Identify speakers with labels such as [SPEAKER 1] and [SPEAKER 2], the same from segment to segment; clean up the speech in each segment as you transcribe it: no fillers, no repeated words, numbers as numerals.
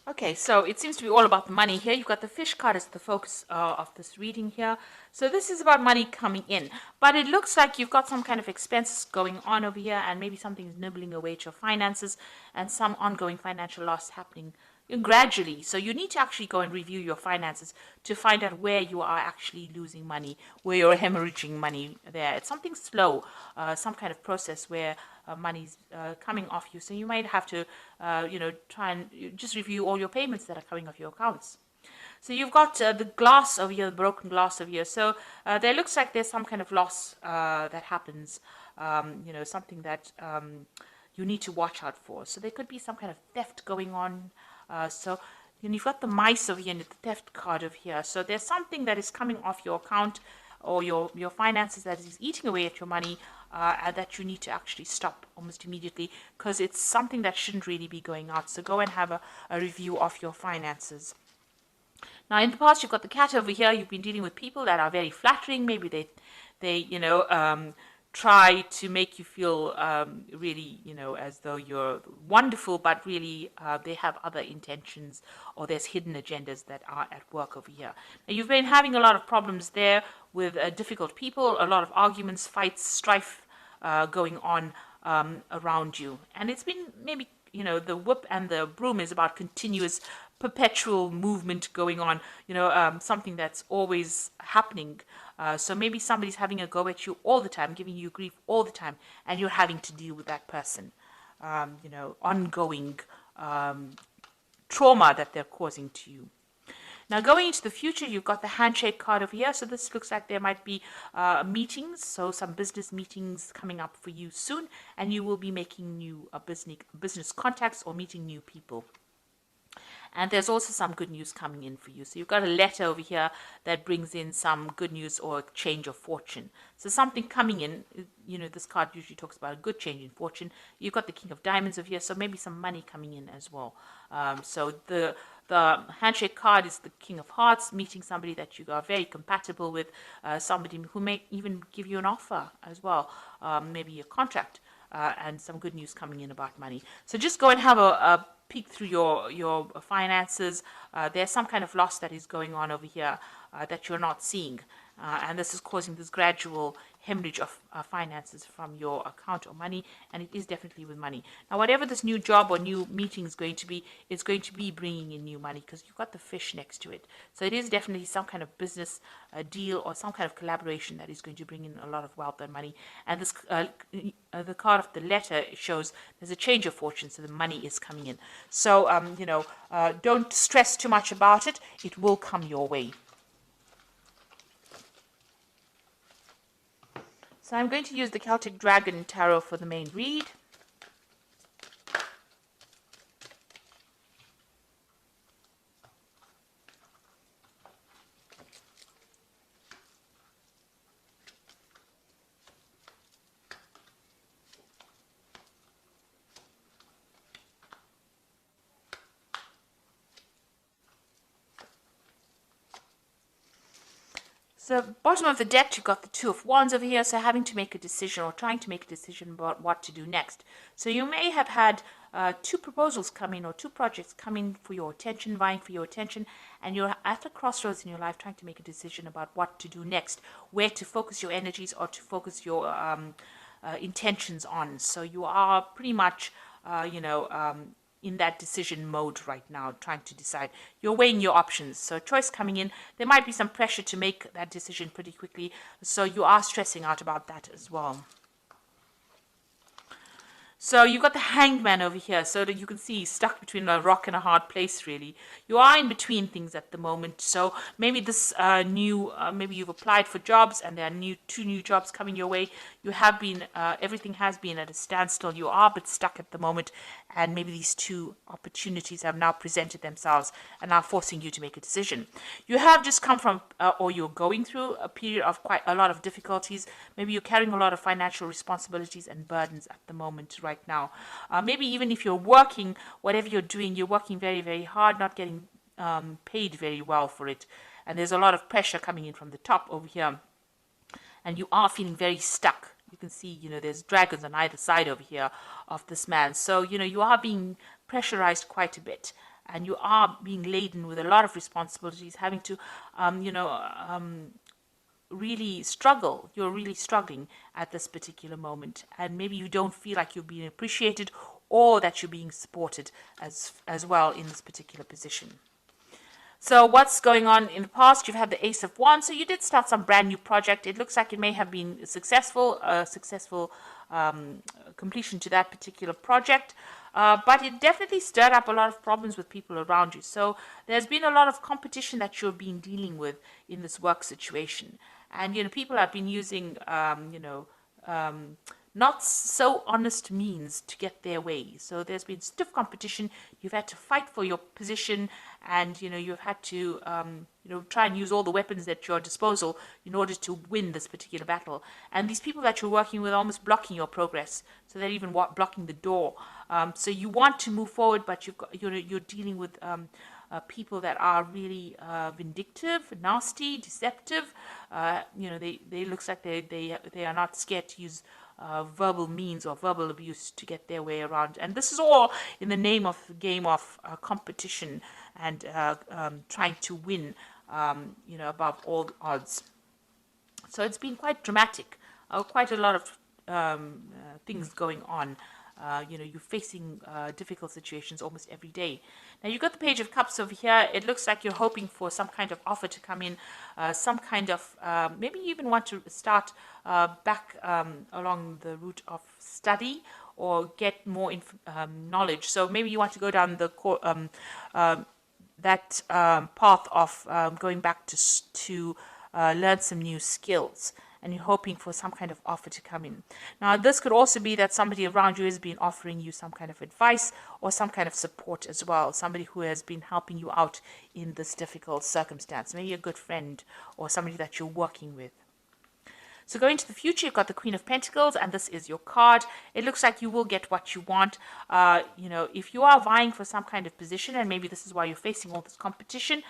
[SPEAKER 1] Okay, so it seems to be all about the money here. You've got the fish card as the focus of this reading here. So this is about money coming in. But it looks like you've got some kind of expenses going on over here, and maybe something's nibbling away at your finances, and some ongoing financial loss happening gradually. So you need to actually go and review your finances to find out where you are actually losing money, where you're hemorrhaging money there. It's something slow, some kind of process where money's coming off you. So you might have to, try and just review all your payments that are coming off your accounts. So you've got the glass over here, the broken glass over here. So there looks like there's some kind of loss that happens, something that you need to watch out for. So there could be some kind of theft going on. So you've got the mice over here and the theft card over here. So there's something that is coming off your account or your finances that is eating away at your money and that you need to actually stop almost immediately because it's something that shouldn't really be going out. So go and have a review of your finances. Now, in the past, you've got the cat over here. You've been dealing with people that are very flattering. Maybe they try to make you feel really, as though you're wonderful, but really they have other intentions or there's hidden agendas that are at work over here. Now, you've been having a lot of problems there with difficult people, a lot of arguments, fights, strife going on around you. And it's been maybe, the whip and the broom is about continuous perpetual movement going on, something that's always happening. So maybe somebody's having a go at you all the time, giving you grief all the time, and you're having to deal with that person. Ongoing trauma that they're causing to you. Now, going into the future, you've got the handshake card over here. So this looks like there might be meetings, so some business meetings coming up for you soon, and you will be making new business contacts or meeting new people. And there's also some good news coming in for you. So you've got a letter over here that brings in some good news or a change of fortune. So something coming in, this card usually talks about a good change in fortune. You've got the King of Diamonds over here, so maybe some money coming in as well. So the handshake card is the King of Hearts, meeting somebody that you are very compatible with, somebody who may even give you an offer as well, maybe a contract. And some good news coming in about money. So just go and have a peek through your finances. There's some kind of loss that is going on over here that you're not seeing. And this is causing this gradual hemorrhage of finances from your account or money, and it is definitely with money. Now, whatever this new job or new meeting is going to be, it's going to be bringing in new money because you've got the fish next to it. So it is definitely some kind of business deal or some kind of collaboration that is going to bring in a lot of wealth and money. And this the card of the letter shows there's a change of fortune, so the money is coming in. So, don't stress too much about it. It will come your way. So I'm going to use the Celtic Dragon Tarot for the main read. So bottom of the deck, you've got the Two of Wands over here, so having to make a decision or trying to make a decision about what to do next. So you may have had two proposals come in or two projects come in for your attention, vying for your attention, and you're at a crossroads in your life trying to make a decision about what to do next, where to focus your energies or to focus your intentions on. So you are pretty much, in that decision mode right now, trying to decide. You're weighing your options. So choice coming in. There might be some pressure to make that decision pretty quickly. So you are stressing out about that as well. So you've got the Hanged Man over here, so that you can see stuck between a rock and a hard place, really. You are in between things at the moment. So maybe this maybe you've applied for jobs and there are two new jobs coming your way. You have been, everything has been at a standstill. You are a bit stuck at the moment. And maybe these two opportunities have now presented themselves and are forcing you to make a decision. You have just come from, or you're going through a period of quite a lot of difficulties. Maybe you're carrying a lot of financial responsibilities and burdens at the moment right now. Maybe even if you're working, whatever you're doing, you're working very, very hard, not getting paid very well for it. And there's a lot of pressure coming in from the top over here. And you are feeling very stuck. You can see, there's dragons on either side over here of this man. So, you are being pressurized quite a bit. and you are being laden with a lot of responsibilities, having to, really struggle. You're really struggling at this particular moment, and maybe you don't feel like you're being appreciated or that you're being supported as well in this particular position. So what's going on in the past? You've had the Ace of Wands. So you did start some brand new project. It looks like it may have been successful, completion to that particular project. But it definitely stirred up a lot of problems with people around you. So there's been a lot of competition that you've been dealing with in this work situation. And, people have been using, not so honest means to get their way. So there's been stiff competition. You've had to fight for your position, and you've had to try and use all the weapons at your disposal in order to win this particular battle. And these people that you're working with are almost blocking your progress, so they're even blocking the door. So you want to move forward, but you're dealing with people that are really vindictive, nasty, deceptive. They looks like they are not scared to use verbal means or verbal abuse to get their way around. And this is all in the name of the game of competition and trying to win, above all odds. So it's been quite dramatic, quite a lot of things going on. You're facing difficult situations almost every day. Now you've got the Page of Cups over here. It looks like you're hoping for some kind of offer to come in, some kind of, maybe you even want to start back along the route of study or get more knowledge. So maybe you want to go down the path of going back to learn some new skills, and you're hoping for some kind of offer to come in. Now, this could also be that somebody around you has been offering you some kind of advice or some kind of support as well. Somebody who has been helping you out in this difficult circumstance. Maybe a good friend or somebody that you're working with. So going to the future, you've got the Queen of Pentacles, and this is your card. It looks like you will get what you want. If you are vying for some kind of position, and maybe this is why you're facing all this competition,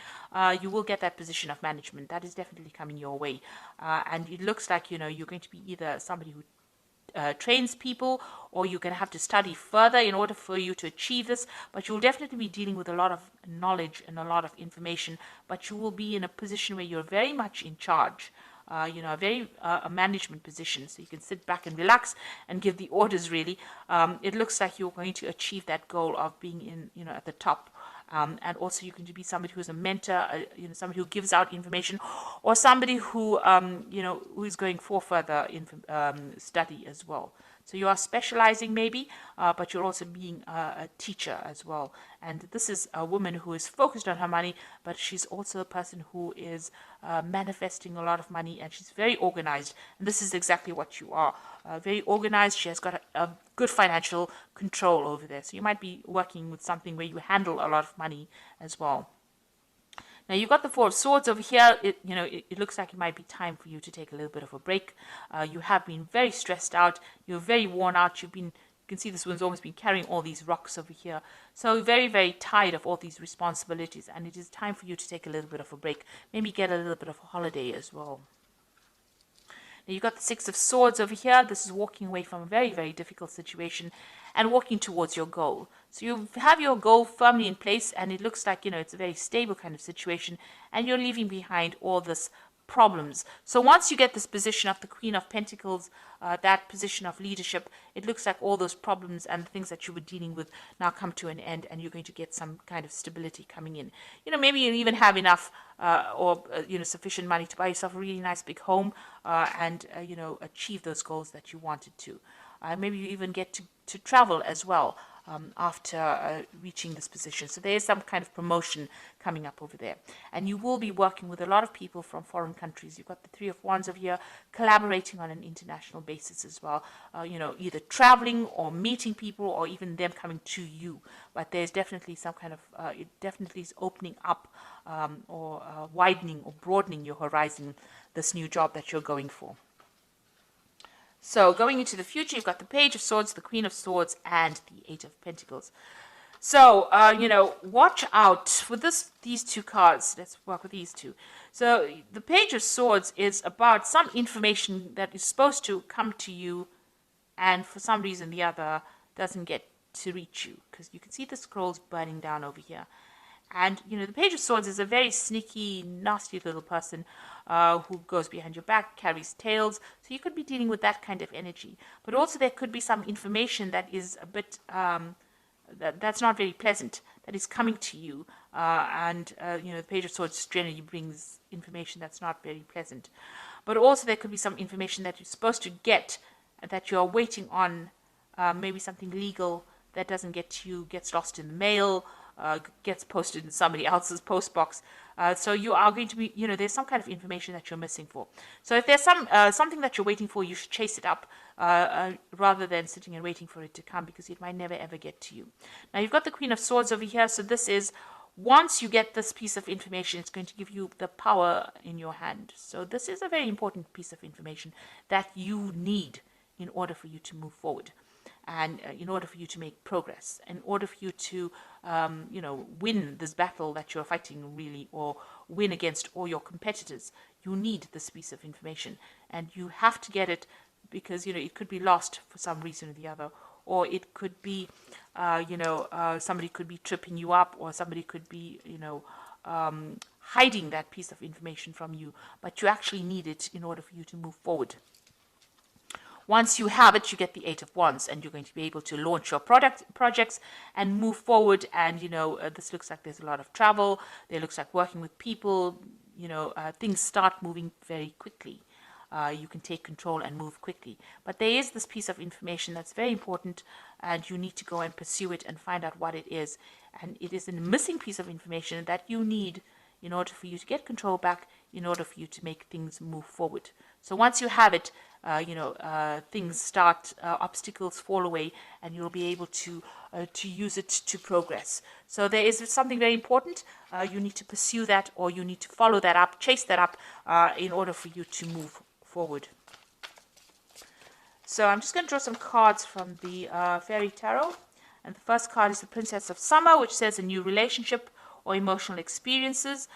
[SPEAKER 1] you will get that position of management. That is definitely coming your way. And it looks like, you're going to be either somebody who trains people, or you're going to have to study further in order for you to achieve this, but you'll definitely be dealing with a lot of knowledge and a lot of information, but you will be in a position where you're very much in charge. A management position, so you can sit back and relax and give the orders. Really, it looks like you're going to achieve that goal of being in, at the top. And also, you're going to be somebody who's a mentor, somebody who gives out information, or somebody who, who is going for further study as well. So you are specializing maybe, but you're also being a teacher as well. And this is a woman who is focused on her money, but she's also a person who is manifesting a lot of money, and she's very organized. And this is exactly what you are. Very organized. She has got a good financial control over there. So you might be working with something where you handle a lot of money as well. Now you've got the Four of Swords over here. It looks like it might be time for you to take a little bit of a break. You have been very stressed out. You're very worn out. You can see this one's almost been carrying all these rocks over here. So very, very tired of all these responsibilities, and it is time for you to take a little bit of a break. Maybe get a little bit of a holiday as well. Now you've got the Six of Swords over here. This is walking away from a very, very difficult situation and walking towards your goal. So you have your goal firmly in place, and it looks like, it's a very stable kind of situation, and you're leaving behind all this problems. So once you get this position of the Queen of Pentacles, that position of leadership, it looks like all those problems and the things that you were dealing with now come to an end, and you're going to get some kind of stability coming in. Maybe you even have enough or sufficient money to buy yourself a really nice big home and achieve those goals that you wanted to. Maybe you even get to travel as well after reaching this position. So there is some kind of promotion coming up over there. And you will be working with a lot of people from foreign countries. You've got the Three of Wands over here, collaborating on an international basis as well. Either traveling or meeting people, or even them coming to you. But there's definitely some kind of, it definitely is opening up or widening or broadening your horizon, this new job that you're going for. So going into the future, you've got the Page of Swords, the Queen of Swords, and the Eight of Pentacles. So, watch out for these two cards. Let's work with these two. So the Page of Swords is about some information that is supposed to come to you, and for some reason or the other doesn't get to reach you, because you can see the scrolls burning down over here. And, the Page of Swords is a very sneaky, nasty little person who goes behind your back, carries tales. So you could be dealing with that kind of energy. But also there could be some information that is a bit, that's not very pleasant, that is coming to you. The Page of Swords generally brings information that's not very pleasant. But also there could be some information that you're supposed to get, that you're waiting on, maybe something legal that doesn't get to you, gets lost in the mail, gets posted in somebody else's post box. So you are going to be, there's some kind of information that you're missing for. So if there's something that you're waiting for, you should chase it up rather than sitting and waiting for it to come, because it might never ever get to you. Now you've got the Queen of Swords over here. So this is, once you get this piece of information, it's going to give you the power in your hand. So this is a very important piece of information that you need in order for you to move forward. And in order for you to make progress, in order for you to, win this battle that you're fighting, really, or win against all your competitors, you need this piece of information. And you have to get it, because, it could be lost for some reason or the other. Or it could be, somebody could be tripping you up, or somebody could be, hiding that piece of information from you. But you actually need it in order for you to move forward. Once you have it, you get the Eight of Wands, and you're going to be able to launch your projects and move forward. And, this looks like there's a lot of travel. There looks like working with people. Things start moving very quickly. You can take control and move quickly. But there is this piece of information that's very important, and you need to go and pursue it and find out what it is. And it is a missing piece of information that you need in order for you to get control back, in order for you to make things move forward. So once you have it, things start, obstacles fall away, and you'll be able to use it to progress. So there is something very important. You need to pursue that, or you need to follow that up, chase that up, in order for you to move forward. So I'm just going to draw some cards from the Fairy Tarot. And the first card is the Princess of Summer, which says a new relationship or emotional experiences,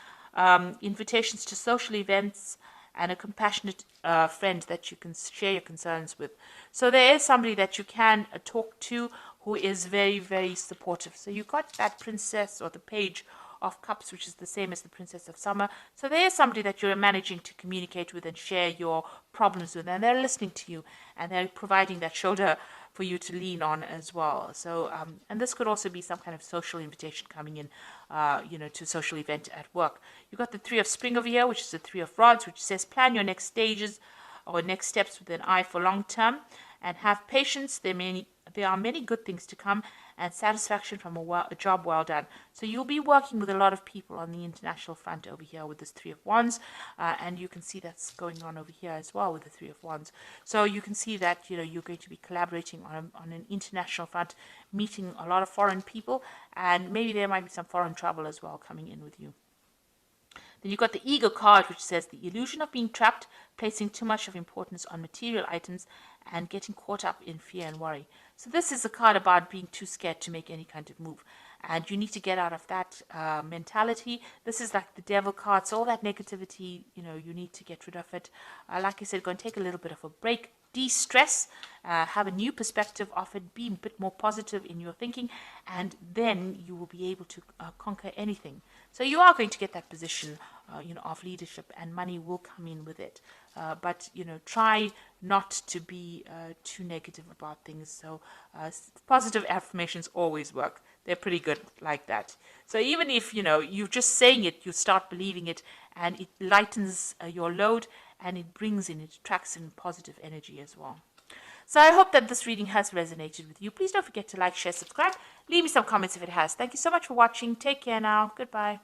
[SPEAKER 1] invitations to social events, and a compassionate friend that you can share your concerns with. So there is somebody that you can talk to who is very, very supportive. So you got that Princess, or the Page of Cups, which is the same as the Princess of Summer. So there is somebody that you're managing to communicate with and share your problems with, and they're listening to you, and they're providing that shoulder for you to lean on as well. So, and this could also be some kind of social invitation coming in, to a social event at work. You've got the Three of Spring over here, which is the Three of Rods, which says plan your next stages or next steps with an eye for long term, and have patience. There are many good things to come, and satisfaction from a job well done. So you'll be working with a lot of people on the international front over here with this Three of Wands, and you can see that's going on over here as well with the Three of Wands. So you can see that you're going to be collaborating on an international front, meeting a lot of foreign people, and maybe there might be some foreign travel as well coming in with you. Then you've got the Ego card, which says the illusion of being trapped, placing too much of importance on material items, and getting caught up in fear and worry. So this is a card about being too scared to make any kind of move. And you need to get out of that mentality. This is like the Devil card. So all that negativity, you need to get rid of it. Like I said, go and take a little bit of a break. De-stress, have a new perspective of it, be a bit more positive in your thinking, and then you will be able to conquer anything. So you are going to get that position, of leadership, and money will come in with it. But try not to be too negative about things. So positive affirmations always work. They're pretty good like that. So even if you're just saying it, you start believing it, and it lightens your load, and it attracts in positive energy as well. So I hope that this reading has resonated with you. Please don't forget to like, share, subscribe. Leave me some comments if it has. Thank you so much for watching. Take care now. Goodbye.